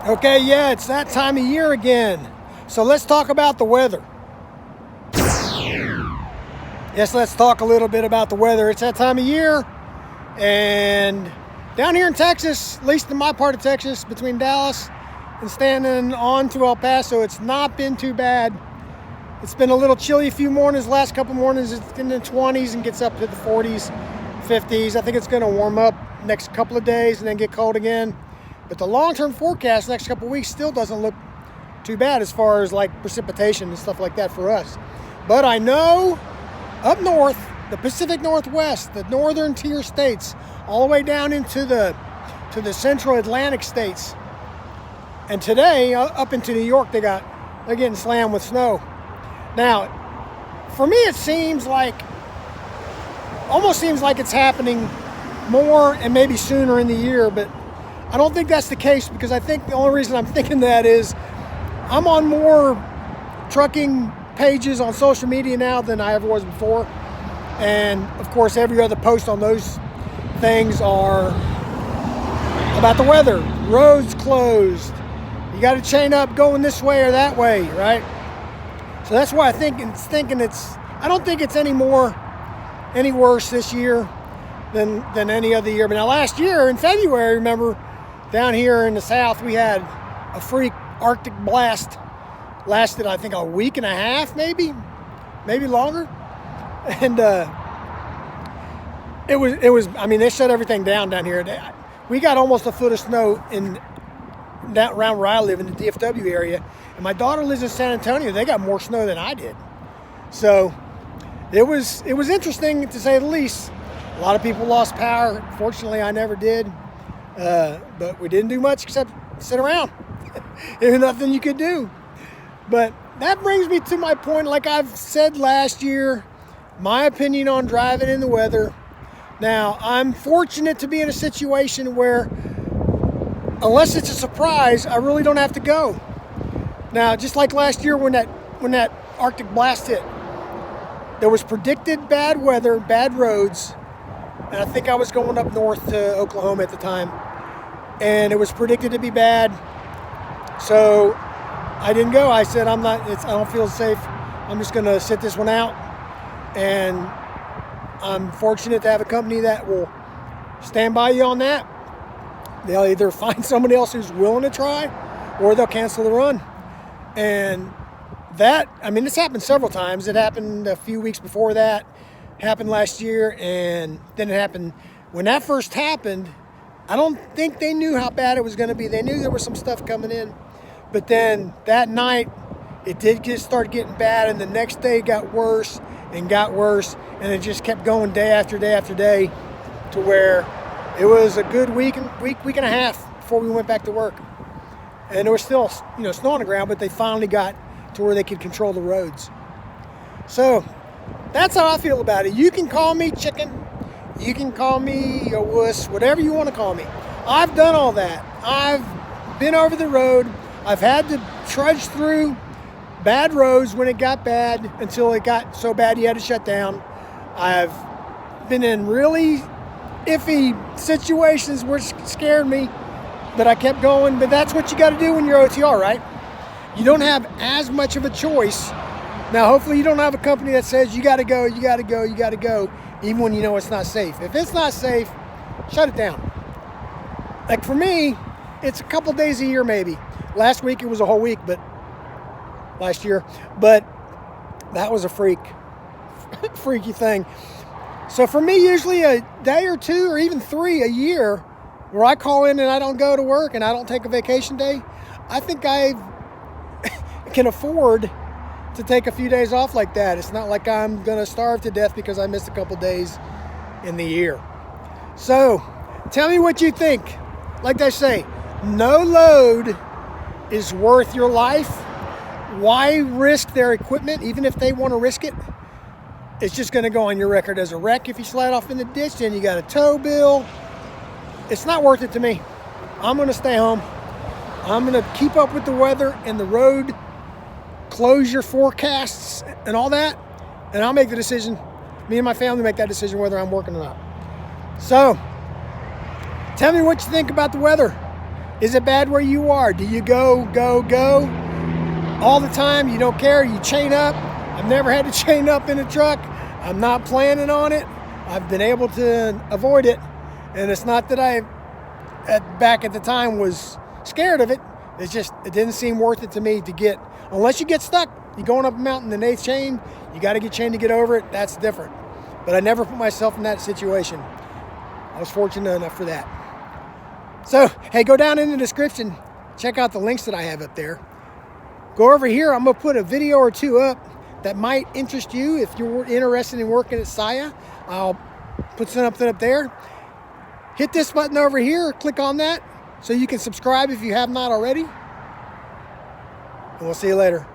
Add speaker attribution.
Speaker 1: Okay, yeah, it's that time of year again. So let's talk about the weather. Yes, let's talk a little bit about the weather. It's that time of year, and down here in Texas, at least in my part of Texas, between Dallas and standing on to El Paso, it's not been too bad. It's been a little chilly a few mornings. Last couple mornings, it's in the 20s and gets up to the 40s, 50s. I think it's going to warm up next couple of days and then get cold again. But the long-term forecast next couple of weeks still doesn't look too bad as far as like precipitation and stuff like that for us. But I know up north, the Pacific Northwest, the northern tier states, all the way down into the central Atlantic states. And today, up into New York, they're getting slammed with snow. Now, for me, it almost seems like it's happening more and maybe sooner in the year, but I don't think that's the case, because I think the only reason I'm thinking that is I'm on more trucking pages on social media now than I ever was before. And of course, every other post on those things are about the weather. Roads closed. You got to chain up going this way or that way, right? So that's why I don't think it's any worse this year than any other year. But now last year in February, remember, down here in the South, we had a freak Arctic blast. Lasted, I think, a week and a half, maybe longer. And it was. I mean, they shut everything down here. We got almost a foot of snow around where I live in the DFW area. And my daughter lives in San Antonio. They got more snow than I did. So it was interesting, to say the least. A lot of people lost power. Fortunately, I never did. But we didn't do much except sit around. There's nothing you could do. But that brings me to my point, like I've said last year, my opinion on driving in the weather. Now, I'm fortunate to be in a situation where, unless it's a surprise, I really don't have to go. Now, just like last year when that Arctic blast hit, there was predicted bad weather, bad roads, and I think I was going up north to Oklahoma at the time, and it was predicted to be bad. So I didn't go. I said, I don't feel safe. I'm just going to sit this one out. And I'm fortunate to have a company that will stand by you on that. They'll either find somebody else who's willing to try, or they'll cancel the run. And this happened several times. It happened a few weeks before that, happened last year, and then it happened. When that first happened, I don't think they knew how bad it was going to be. They knew there was some stuff coming in. But then that night, it did start getting bad, and the next day it got worse, and it just kept going day after day after day, to where it was a good week and a half before we went back to work. And there was still, snow on the ground, but they finally got to where they could control the roads. So that's how I feel about it. You can call me chicken, you can call me a wuss, whatever you want to call me. I've done all that. I've been over the road. I've had to trudge through bad roads when it got bad, until it got so bad you had to shut down. I've been in really iffy situations which scared me, but I kept going. But that's what you got to do when you're OTR, right? You don't have as much of a choice. Now, hopefully you don't have a company that says you got to go, even when you know it's not safe. If it's not safe, shut it down. Like for me, it's a couple days a year maybe. Last week it was a whole week, but last year, but that was a freaky thing. So for me, usually a day or two or even 3 a year where I call in and I don't go to work and I don't take a vacation day, I think I can afford to take a few days off like that. It's not like I'm going to starve to death because I missed a couple days in the year. So tell me what you think. Like they say, no load is worth your life. Why risk their equipment, even if they want to risk it? It's just going to go on your record as a wreck. If you slide off in the ditch, then you got a tow bill. It's not worth it to me. I'm going to stay home. I'm going to keep up with the weather and the road closure forecasts and all that, and I'll make the decision. Me and my family make that decision whether I'm working or not. So, tell me what you think about the weather. Is it bad where you are? Do you go all the time? You don't care? You chain up? I've never had to chain up in a truck. I'm not planning on it. I've been able to avoid it. And it's not that I, back at the time, was scared of it. It's just, it didn't seem worth it to me to get, unless you get stuck. You're going up a mountain and they chain, you got to get chained to get over it. That's different. But I never put myself in that situation. I was fortunate enough for that. So, hey, go down in the description. Check out the links that I have up there. Go over here. I'm going to put a video or two up that might interest you if you're interested in working at Saia. I'll put something up there. Hit this button over here. Click on that so you can subscribe if you have not already. And we'll see you later.